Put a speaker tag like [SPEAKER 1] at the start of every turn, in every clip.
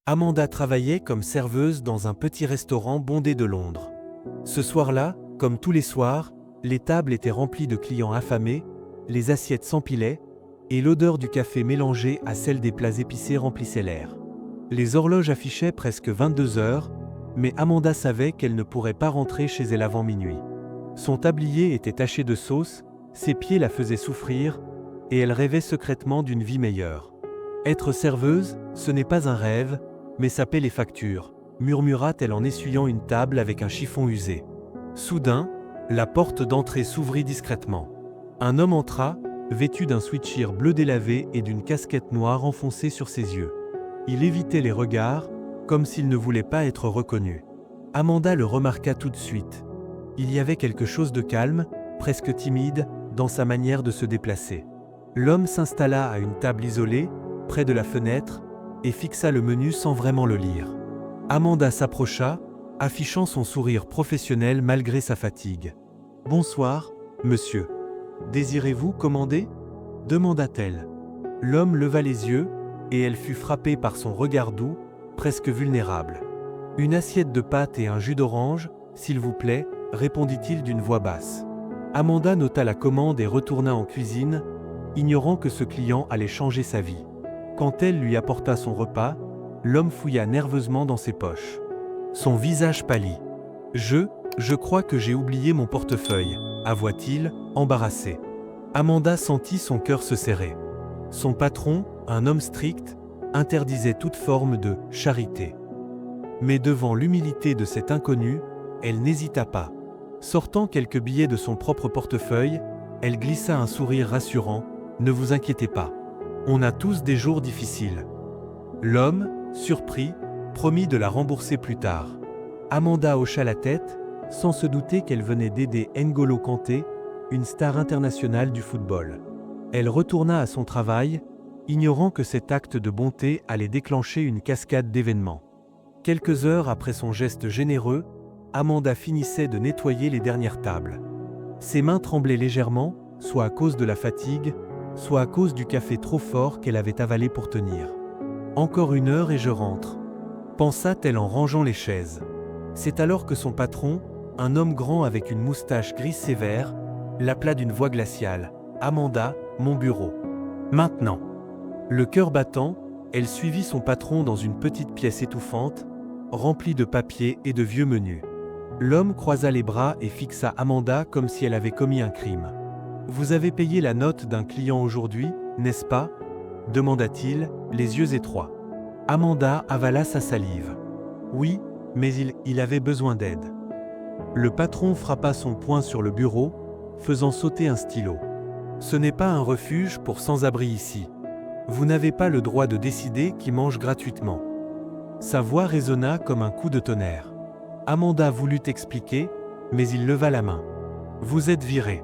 [SPEAKER 1] Amanda travaillait comme serveuse dans un petit restaurant bondé de Londres. Ce soir-là, comme tous les soirs, les tables étaient remplies de clients affamés, les assiettes s'empilaient, et l'odeur du café mélangée à celle des plats épicés remplissait l'air. Les horloges affichaient presque 22 heures, mais Amanda savait qu'elle ne pourrait pas rentrer chez elle avant minuit. Son tablier était taché de sauce, ses pieds la faisaient souffrir, et elle rêvait secrètement d'une vie meilleure. Être serveuse, ce n'est pas un rêve, mais ça paie les factures, murmura-t-elle en essuyant une table avec un chiffon usé. Soudain, la porte d'entrée s'ouvrit discrètement. Un homme entra, vêtu d'un sweatshirt bleu délavé et d'une casquette noire enfoncée sur ses yeux. Il évitait les regards, comme s'il ne voulait pas être reconnu. Amanda le remarqua tout de suite. Il y avait quelque chose de calme, presque timide, dans sa manière de se déplacer. L'homme s'installa à une table isolée, près de la fenêtre, et fixa le menu sans vraiment le lire. Amanda s'approcha, affichant son sourire professionnel malgré sa fatigue. « Bonsoir, monsieur. Désirez-vous commander ?» demanda-t-elle. L'homme leva les yeux, et elle fut frappée par son regard doux, presque vulnérable. « Une assiette de pâtes et un jus d'orange, s'il vous plaît, » répondit-il d'une voix basse. Amanda nota la commande et retourna en cuisine, ignorant que ce client allait changer sa vie. Quand elle lui apporta son repas, l'homme fouilla nerveusement dans ses poches. Son visage pâlit. « Je crois que j'ai oublié mon portefeuille », avoua-t-il, embarrassé. Amanda sentit son cœur se serrer. Son patron, un homme strict, interdisait toute forme de charité. Mais devant l'humilité de cet inconnu, elle n'hésita pas. Sortant quelques billets de son propre portefeuille, elle glissa un sourire rassurant. « Ne vous inquiétez pas. On a tous des jours difficiles. » L'homme, surpris, promit de la rembourser plus tard. Amanda hocha la tête, sans se douter qu'elle venait d'aider N'Golo Kanté, une star internationale du football. Elle retourna à son travail, ignorant que cet acte de bonté allait déclencher une cascade d'événements. Quelques heures après son geste généreux, Amanda finissait de nettoyer les dernières tables. Ses mains tremblaient légèrement, soit à cause de la fatigue, soit à cause du café trop fort qu'elle avait avalé pour tenir. « Encore 1 heure et je rentre », pensa-t-elle en rangeant les chaises. C'est alors que son patron, un homme grand avec une moustache grise sévère, l'appela d'une voix glaciale. « Amanda, mon bureau. Maintenant !» Le cœur battant, elle suivit son patron dans une petite pièce étouffante, remplie de papiers et de vieux menus. L'homme croisa les bras et fixa Amanda comme si elle avait commis un crime. « Vous avez payé la note d'un client aujourd'hui, n'est-ce pas ?» demanda-t-il, les yeux étroits. Amanda avala sa salive. « Oui, mais il avait besoin d'aide. » Le patron frappa son poing sur le bureau, faisant sauter un stylo. « Ce n'est pas un refuge pour sans-abri ici. Vous n'avez pas le droit de décider qui mange gratuitement. » Sa voix résonna comme un coup de tonnerre. Amanda voulut expliquer, mais il leva la main. « Vous êtes viré.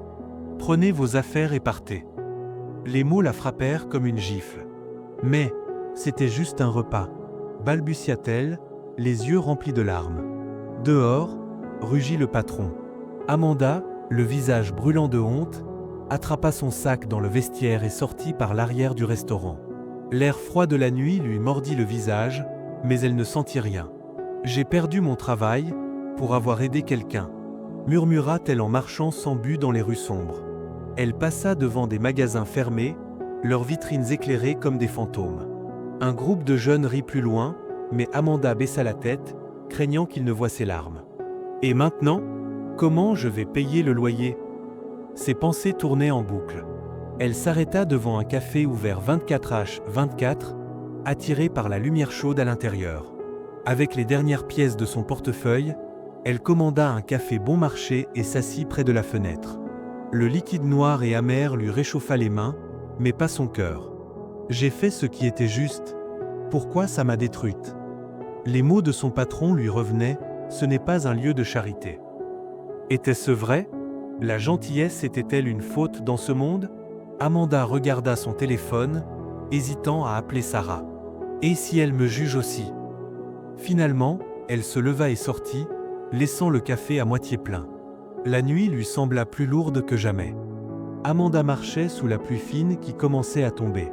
[SPEAKER 1] Prenez vos affaires et partez. » Les mots la frappèrent comme une gifle. « Mais, c'était juste un repas, » balbutia-t-elle, les yeux remplis de larmes. « Dehors » rugit le patron. Amanda, le visage brûlant de honte, attrapa son sac dans le vestiaire et sortit par l'arrière du restaurant. L'air froid de la nuit lui mordit le visage, mais elle ne sentit rien. « J'ai perdu mon travail pour avoir aidé quelqu'un », murmura-t-elle en marchant sans but dans les rues sombres. Elle passa devant des magasins fermés, leurs vitrines éclairées comme des fantômes. Un groupe de jeunes rit plus loin, mais Amanda baissa la tête, craignant qu'ils ne voient ses larmes. « Et maintenant, comment je vais payer le loyer ?» Ses pensées tournaient en boucle. Elle s'arrêta devant un café ouvert 24h24, attirée par la lumière chaude à l'intérieur. Avec les dernières pièces de son portefeuille, elle commanda un café bon marché et s'assit près de la fenêtre. Le liquide noir et amer lui réchauffa les mains, mais pas son cœur. « J'ai fait ce qui était juste. Pourquoi ça m'a détruite ?» Les mots de son patron lui revenaient, « Ce n'est pas un lieu de charité. » Était-ce vrai ? La gentillesse était-elle une faute dans ce monde ? Amanda regarda son téléphone, hésitant à appeler Sarah. « Et si elle me juge aussi ?» Finalement, elle se leva et sortit, laissant le café à moitié plein. La nuit lui sembla plus lourde que jamais. Amanda marchait sous la pluie fine qui commençait à tomber.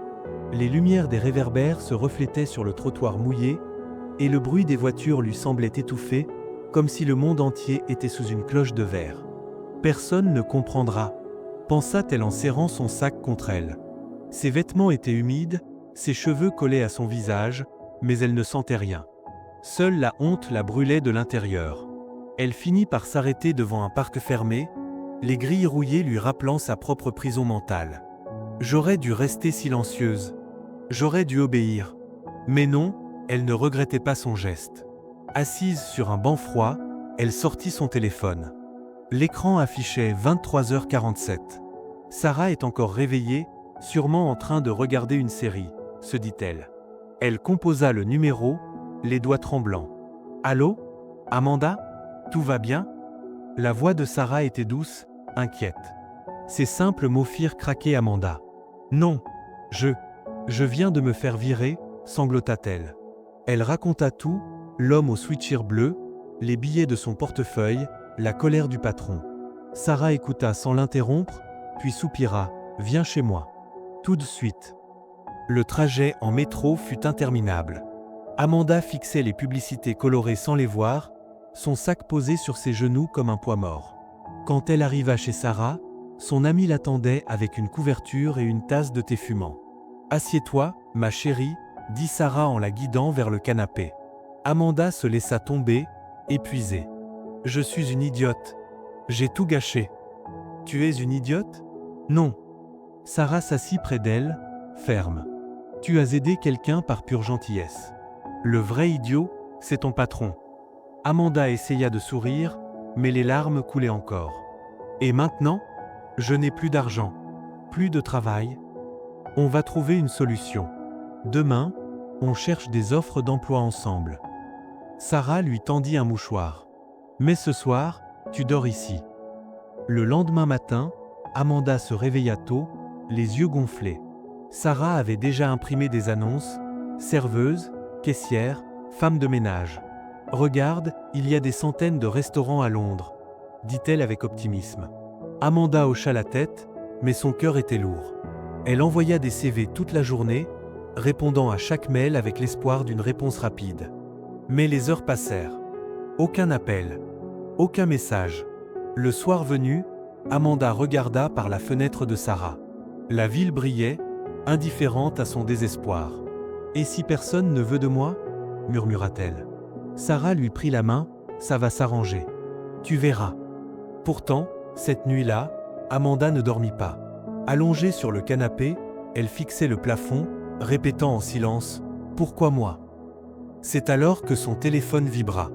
[SPEAKER 1] Les lumières des réverbères se reflétaient sur le trottoir mouillé, et le bruit des voitures lui semblait étouffé, comme si le monde entier était sous une cloche de verre. Personne ne comprendra, pensa-t-elle en serrant son sac contre elle. Ses vêtements étaient humides, ses cheveux collaient à son visage, mais elle ne sentait rien. Seule la honte la brûlait de l'intérieur. Elle finit par s'arrêter devant un parc fermé, les grilles rouillées lui rappelant sa propre prison mentale. J'aurais dû rester silencieuse. J'aurais dû obéir. Mais non, elle ne regrettait pas son geste. Assise sur un banc froid, elle sortit son téléphone. L'écran affichait 23h47. Sarah est encore réveillée, sûrement en train de regarder une série, se dit-elle. Elle composa le numéro, les doigts tremblants. Allô ? Amanda ? Tout va bien ? La voix de Sarah était douce, inquiète. Ces simples mots firent craquer Amanda. Non, je viens de me faire virer, sanglota-t-elle. Elle raconta tout, l'homme au sweatshirt bleu, les billets de son portefeuille, la colère du patron. Sarah écouta sans l'interrompre, puis soupira. Viens chez moi. Tout de suite. Le trajet en métro fut interminable. Amanda fixait les publicités colorées sans les voir, son sac posé sur ses genoux comme un poids mort. Quand elle arriva chez Sarah, son amie l'attendait avec une couverture et une tasse de thé fumant. « Assieds-toi, ma chérie », dit Sarah en la guidant vers le canapé. Amanda se laissa tomber, épuisée. « Je suis une idiote. J'ai tout gâché. »« Tu es une idiote ? » ?»« Non. » Sarah s'assit près d'elle, ferme. « Tu as aidé quelqu'un par pure gentillesse. Le vrai idiot, c'est ton patron. » Amanda essaya de sourire, mais les larmes coulaient encore. « Et maintenant ? Je n'ai plus d'argent, plus de travail. On va trouver une solution. Demain, on cherche des offres d'emploi ensemble. » Sarah lui tendit un mouchoir. « Mais ce soir, tu dors ici. » Le lendemain matin, Amanda se réveilla tôt, les yeux gonflés. Sarah avait déjà imprimé des annonces, serveuse, caissière, femme de ménage. « Regarde, il y a des centaines de restaurants à Londres, » dit-elle avec optimisme. Amanda hocha la tête, mais son cœur était lourd. Elle envoya des CV toute la journée, répondant à chaque mail avec l'espoir d'une réponse rapide. Mais les heures passèrent. Aucun appel, aucun message. Le soir venu, Amanda regarda par la fenêtre de Sarah. La ville brillait, indifférente à son désespoir. « Et si personne ne veut de moi ?» murmura-t-elle. Sarah lui prit la main. « Ça va s'arranger. Tu verras. » Pourtant, cette nuit-là, Amanda ne dormit pas. Allongée sur le canapé, elle fixait le plafond, répétant en silence « Pourquoi moi ?» C'est alors que son téléphone vibra.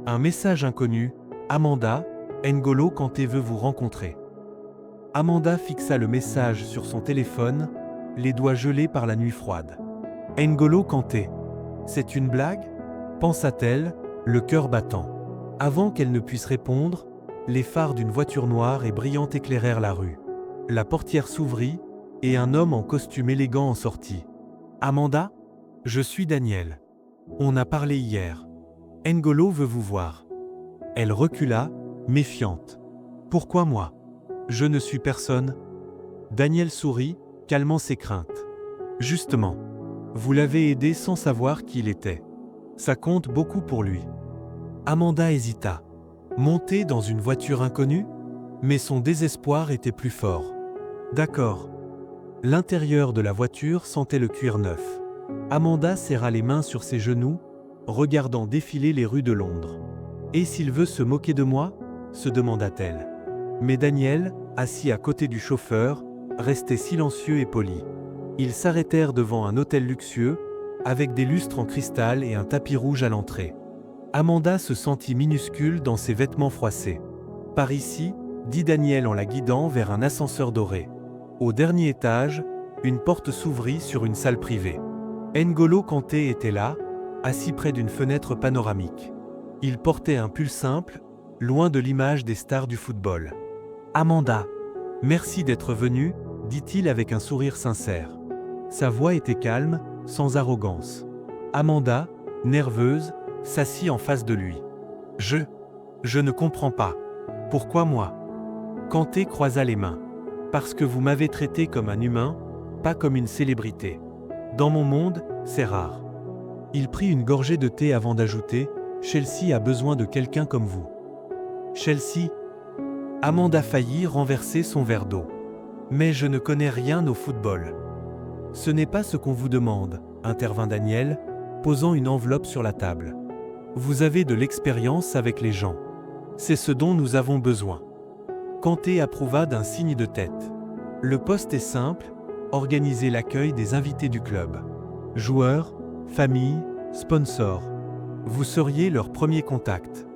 [SPEAKER 1] Un message inconnu « Amanda, N'Golo Kanté veut vous rencontrer. » Amanda fixa le message sur son téléphone, les doigts gelés par la nuit froide. « N'Golo Kanté, c'est une blague ?» pensa-t-elle, le cœur battant. Avant qu'elle ne puisse répondre, les phares d'une voiture noire et brillante éclairèrent la rue. La portière s'ouvrit, et un homme en costume élégant en sortit. « Amanda ? Je suis Daniel. On a parlé hier. N'Golo veut vous voir. » Elle recula, méfiante. « Pourquoi moi ? Je ne suis personne. » Daniel sourit, calmant ses craintes. « Justement, vous l'avez aidé sans savoir qui il était. Ça compte beaucoup pour lui. » Amanda hésita. Monter dans une voiture inconnue ? Mais son désespoir était plus fort. D'accord. L'intérieur de la voiture sentait le cuir neuf. Amanda serra les mains sur ses genoux, regardant défiler les rues de Londres. « Et s'il veut se moquer de moi ?» se demanda-t-elle. Mais Daniel, assis à côté du chauffeur, restait silencieux et poli. Ils s'arrêtèrent devant un hôtel luxueux, avec des lustres en cristal et un tapis rouge à l'entrée. Amanda se sentit minuscule dans ses vêtements froissés. « Par ici » dit Daniel en la guidant vers un ascenseur doré. Au dernier étage, une porte s'ouvrit sur une salle privée. N'Golo Kanté était là, assis près d'une fenêtre panoramique. Il portait un pull simple, loin de l'image des stars du football. « Amanda, merci d'être venue » dit-il avec un sourire sincère. Sa voix était calme, sans arrogance. Amanda, nerveuse, s'assit en face de lui. « Je ne comprends pas. Pourquoi moi ?» Kanté croisa les mains. « Parce que vous m'avez traité comme un humain, pas comme une célébrité. Dans mon monde, c'est rare. » Il prit une gorgée de thé avant d'ajouter « Chelsea a besoin de quelqu'un comme vous ». Chelsea. Amanda faillit renverser son verre d'eau. Mais je ne connais rien au football. Ce n'est pas ce qu'on vous demande, intervint Daniel, posant une enveloppe sur la table. Vous avez de l'expérience avec les gens. C'est ce dont nous avons besoin. Kanté approuva d'un signe de tête. Le poste est simple, organiser l'accueil des invités du club. Joueurs, familles, sponsors. Vous seriez leur premier contact.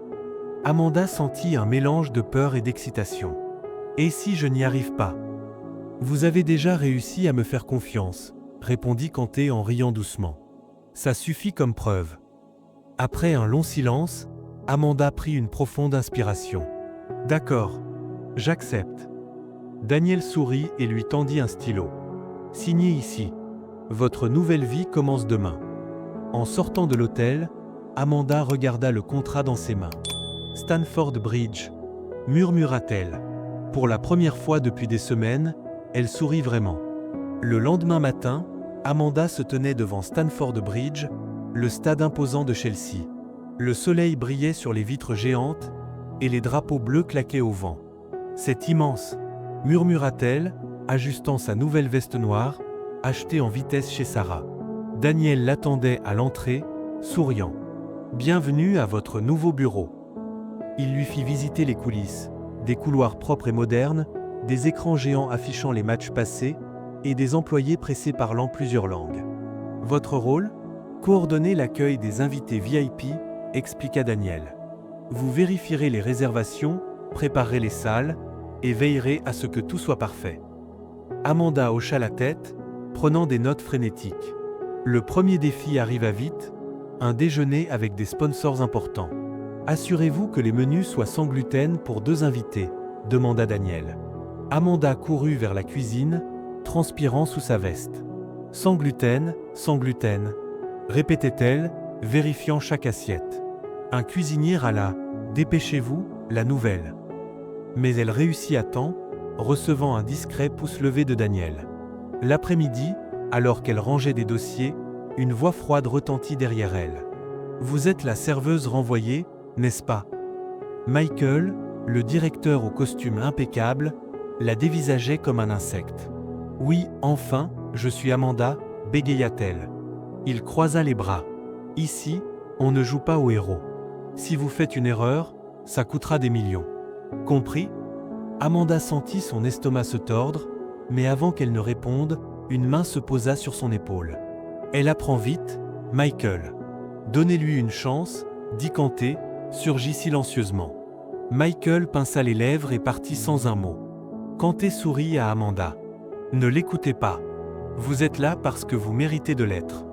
[SPEAKER 1] Amanda sentit un mélange de peur et d'excitation. Et si je n'y arrive pas? Vous avez déjà réussi à me faire confiance, répondit Kanté en riant doucement. Ça suffit comme preuve. Après un long silence, Amanda prit une profonde inspiration. D'accord, j'accepte. Daniel sourit et lui tendit un stylo. Signez ici. Votre nouvelle vie commence demain. En sortant de l'hôtel, Amanda regarda le contrat dans ses mains. Stamford Bridge, murmura-t-elle. Pour la première fois depuis des semaines, elle sourit vraiment. Le lendemain matin, Amanda se tenait devant Stamford Bridge, le stade imposant de Chelsea. Le soleil brillait sur les vitres géantes et les drapeaux bleus claquaient au vent. C'est immense, murmura-t-elle, ajustant sa nouvelle veste noire, achetée en vitesse chez Sarah. Daniel l'attendait à l'entrée, souriant. Bienvenue à votre nouveau bureau. Il lui fit visiter les coulisses, des couloirs propres et modernes, des écrans géants affichant les matchs passés et des employés pressés parlant plusieurs langues. Votre rôle? Coordonner l'accueil des invités VIP, expliqua Daniel. Vous vérifierez les réservations, préparerez les salles et veillerez à ce que tout soit parfait. Amanda hocha la tête, prenant des notes frénétiques. Le premier défi arriva vite, un déjeuner avec des sponsors importants. Assurez-vous que les menus soient sans gluten pour 2 invités, demanda Daniel. Amanda courut vers la cuisine, transpirant sous sa veste. Sans gluten, répétait-elle, vérifiant chaque assiette. Un cuisinier râla. Dépêchez-vous, la nouvelle. Mais elle réussit à temps, recevant un discret pouce levé de Daniel. L'après-midi, alors qu'elle rangeait des dossiers, une voix froide retentit derrière elle. Vous êtes la serveuse renvoyée, n'est-ce pas? Michael, le directeur au costume impeccable, la dévisageait comme un insecte. Oui, enfin, je suis Amanda, bégaya-t-elle. Il croisa les bras. Ici, on ne joue pas au héros. Si vous faites une erreur, ça coûtera des millions. Compris? Amanda sentit son estomac se tordre, mais avant qu'elle ne réponde, une main se posa sur son épaule. Elle apprend vite, Michael. Donnez-lui une chance, dit Kanté, surgit silencieusement. Michael pinça les lèvres et partit sans un mot. Kanté sourit à Amanda. Ne l'écoutez pas. Vous êtes là parce que vous méritez de l'être.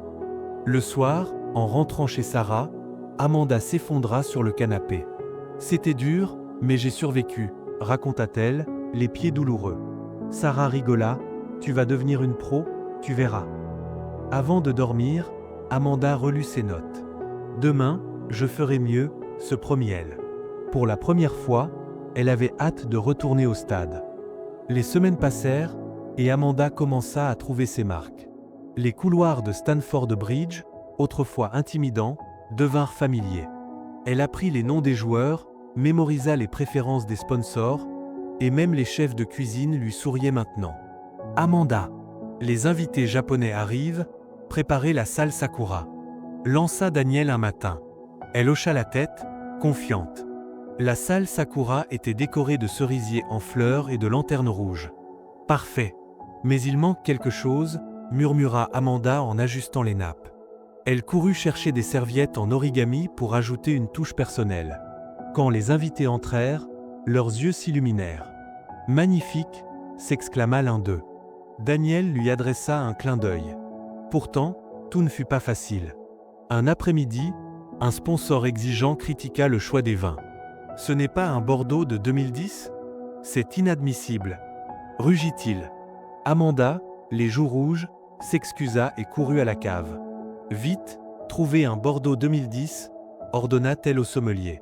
[SPEAKER 1] Le soir, en rentrant chez Sarah, Amanda s'effondra sur le canapé. C'était dur, mais j'ai survécu, raconta-t-elle, les pieds douloureux. Sarah rigola. Tu vas devenir une pro, tu verras. Avant de dormir, Amanda relut ses notes. Demain, je ferai mieux, se promit-elle. Pour la première fois, elle avait hâte de retourner au stade. Les semaines passèrent, et Amanda commença à trouver ses marques. Les couloirs de Stamford Bridge, autrefois intimidants, devinrent familiers. Elle apprit les noms des joueurs, mémorisa les préférences des sponsors, et même les chefs de cuisine lui souriaient maintenant. Amanda, les invités japonais arrivent, préparez la salle Sakura. Lança Daniel un matin. Elle hocha la tête, confiante. La salle Sakura était décorée de cerisiers en fleurs et de lanternes rouges. Parfait. Mais il manque quelque chose, murmura Amanda en ajustant les nappes. Elle courut chercher des serviettes en origami pour ajouter une touche personnelle. Quand les invités entrèrent, leurs yeux s'illuminèrent. Magnifique, s'exclama l'un d'eux. Daniel lui adressa un clin d'œil. Pourtant, tout ne fut pas facile. Un après-midi, un sponsor exigeant critiqua le choix des vins. Ce n'est pas un Bordeaux de 2010? C'est inadmissible, rugit-il. Amanda, les joues rouges, s'excusa et courut à la cave. Vite, trouvez un Bordeaux 2010, ordonna-t-elle au sommelier.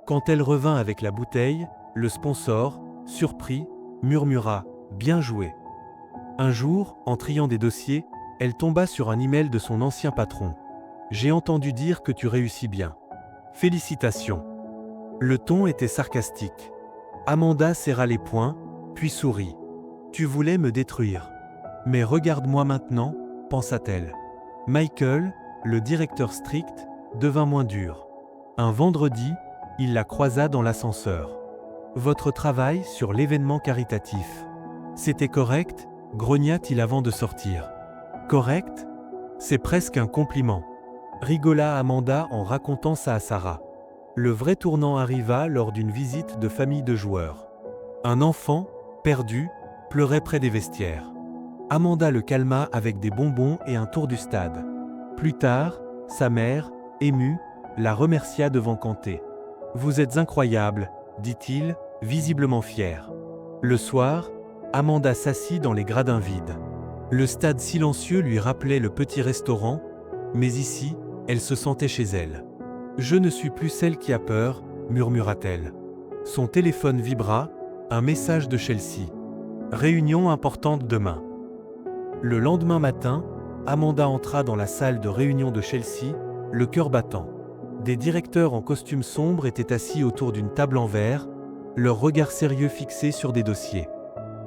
[SPEAKER 1] Quand elle revint avec la bouteille, le sponsor, surpris, murmura « Bien joué ». Un jour, en triant des dossiers, elle tomba sur un email de son ancien patron. j'ai entendu dire que tu réussis bien. Félicitations. Le ton était sarcastique. Amanda serra les poings, puis sourit. Tu voulais me détruire. Mais regarde-moi maintenant, pensa-t-elle. Michael, le directeur strict, devint moins dur. Un vendredi, il la croisa dans l'ascenseur. Votre travail sur l'événement caritatif. C'était correct, grogna-t-il avant de sortir. Correct? C'est presque un compliment. Rigola Amanda en racontant ça à Sarah. Le vrai tournant arriva lors d'une visite de famille de joueurs. Un enfant, perdu, pleurait près des vestiaires. Amanda le calma avec des bonbons et un tour du stade. Plus tard, sa mère, émue, la remercia devant Kanté. « Vous êtes incroyable », dit-il, visiblement fier. Le soir, Amanda s'assit dans les gradins vides. Le stade silencieux lui rappelait le petit restaurant, mais ici, elle se sentait chez elle. « Je ne suis plus celle qui a peur », murmura-t-elle. Son téléphone vibra, un message de Chelsea. « Réunion importante demain ». Le lendemain matin, Amanda entra dans la salle de réunion de Chelsea, le cœur battant. Des directeurs en costume sombre étaient assis autour d'une table en verre, leurs regards sérieux fixés sur des dossiers.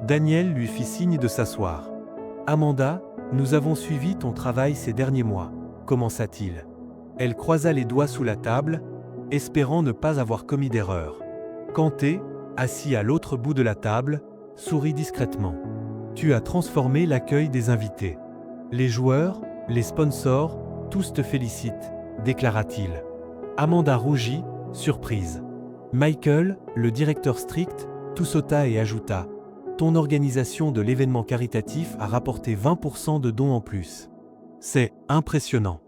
[SPEAKER 1] Daniel lui fit signe de s'asseoir. « Amanda, nous avons suivi ton travail ces derniers mois », commença-t-il. Elle croisa les doigts sous la table, espérant ne pas avoir commis d'erreur. Kanté, assis à l'autre bout de la table, sourit discrètement. « Tu as transformé l'accueil des invités. Les joueurs, les sponsors, tous te félicitent », déclara-t-il. Amanda rougit, surprise. Michael, le directeur strict, tout sauta et ajouta « Ton organisation de l'événement caritatif a rapporté 20% de dons en plus. C'est impressionnant. »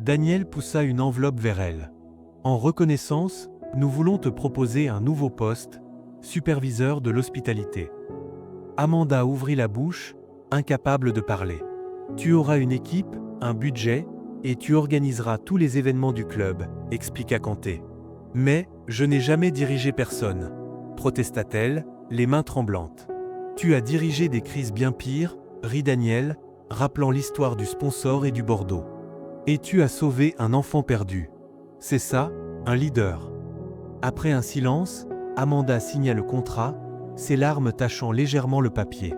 [SPEAKER 1] Daniel poussa une enveloppe vers elle. « En reconnaissance, nous voulons te proposer un nouveau poste, superviseur de l'hospitalité. » Amanda ouvrit la bouche, incapable de parler. « Tu auras une équipe, un budget, et tu organiseras tous les événements du club, expliqua Kanté. Mais, je n'ai jamais dirigé personne, protesta-t-elle, les mains tremblantes. Tu as dirigé des crises bien pires, rit Daniel, rappelant l'histoire du sponsor et du Bordeaux. Et tu as sauvé un enfant perdu. C'est ça, un leader. Après un silence, Amanda signa le contrat, ses larmes tachant légèrement le papier.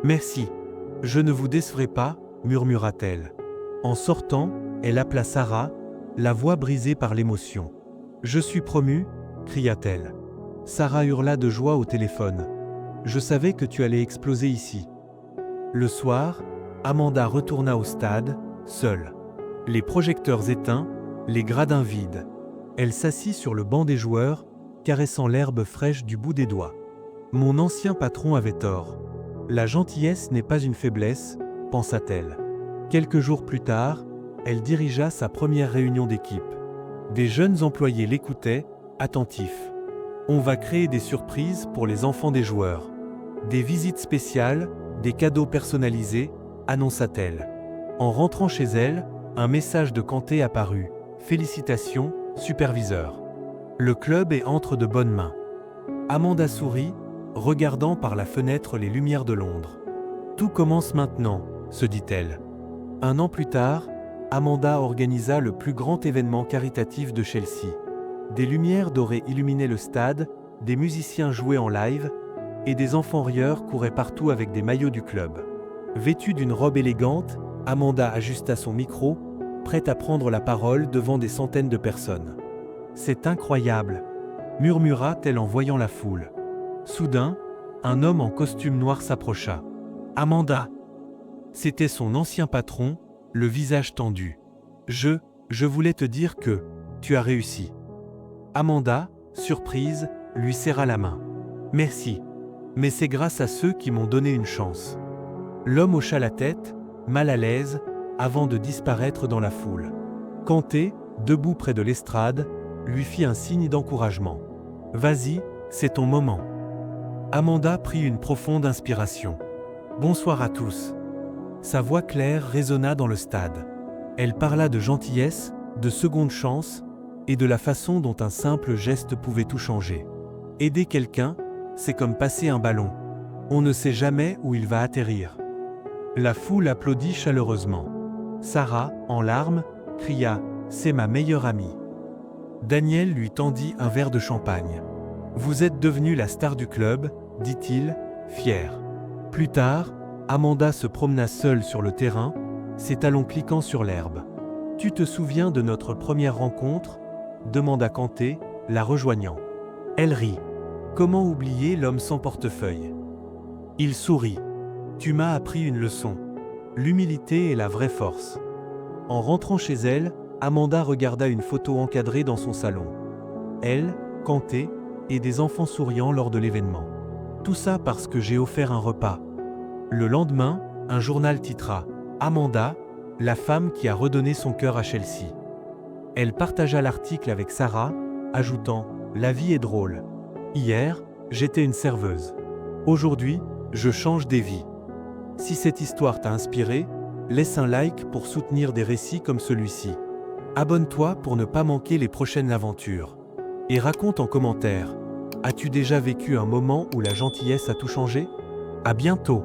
[SPEAKER 1] Merci. Je ne vous décevrai pas, murmura-t-elle. En sortant, elle appela Sarah, la voix brisée par l'émotion. Je suis promue, cria-t-elle. Sarah hurla de joie au téléphone. Je savais que tu allais exploser ici. Le soir, Amanda retourna au stade, seule. Les projecteurs éteints, les gradins vides. Elle s'assit sur le banc des joueurs, caressant l'herbe fraîche du bout des doigts. Mon ancien patron avait tort. La gentillesse n'est pas une faiblesse, pensa-t-elle. Quelques jours plus tard, elle dirigea sa première réunion d'équipe. Des jeunes employés l'écoutaient, attentifs. On va créer des surprises pour les enfants des joueurs. Des visites spéciales, des cadeaux personnalisés, annonça-t-elle. En rentrant chez elle, un message de Kanté apparut. Félicitations, superviseur. Le club est entre de bonnes mains. Amanda sourit, regardant par la fenêtre les lumières de Londres. Tout commence maintenant, se dit-elle. Un an plus tard, Amanda organisa le plus grand événement caritatif de Chelsea. Des lumières dorées illuminaient le stade, des musiciens jouaient en live, et des enfants rieurs couraient partout avec des maillots du club. Vêtue d'une robe élégante, Amanda ajusta son micro, prête à prendre la parole devant des centaines de personnes. « C'est incroyable !» murmura-t-elle en voyant la foule. Soudain, un homme en costume noir s'approcha. « Amanda !» C'était son ancien patron, le visage tendu. « Je voulais te dire que tu as réussi. » Amanda, surprise, lui serra la main. « Merci, mais c'est grâce à ceux qui m'ont donné une chance. » L'homme hocha la tête, mal à l'aise, avant de disparaître dans la foule. Kanté, debout près de l'estrade, lui fit un signe d'encouragement. « Vas-y, c'est ton moment. » Amanda prit une profonde inspiration. « Bonsoir à tous. » Sa voix claire résonna dans le stade. Elle parla de gentillesse, de seconde chance, et de la façon dont un simple geste pouvait tout changer. Aider quelqu'un, c'est comme passer un ballon. On ne sait jamais où il va atterrir. La foule applaudit chaleureusement. Sarah, en larmes, cria « C'est ma meilleure amie ». Daniel lui tendit un verre de champagne. « Vous êtes devenue la star du club », dit-il, fier. Plus tard, Amanda se promena seule sur le terrain, ses talons cliquant sur l'herbe. « Tu te souviens de notre première rencontre » demanda Kanté, la rejoignant. Elle rit. Comment oublier l'homme sans portefeuille? Il sourit. Tu m'as appris une leçon. L'humilité est la vraie force. En rentrant chez elle, Amanda regarda une photo encadrée dans son salon. Elle, Kanté, et des enfants souriants lors de l'événement. Tout ça parce que j'ai offert un repas. Le lendemain, un journal titra « Amanda, la femme qui a redonné son cœur à Chelsea ». Elle partagea l'article avec Sarah, ajoutant « La vie est drôle. Hier, j'étais une serveuse. Aujourd'hui, je change des vies ». Si cette histoire t'a inspiré, laisse un like pour soutenir des récits comme celui-ci. Abonne-toi pour ne pas manquer les prochaines aventures. Et raconte en commentaire, as-tu déjà vécu un moment où la gentillesse a tout changé? À bientôt!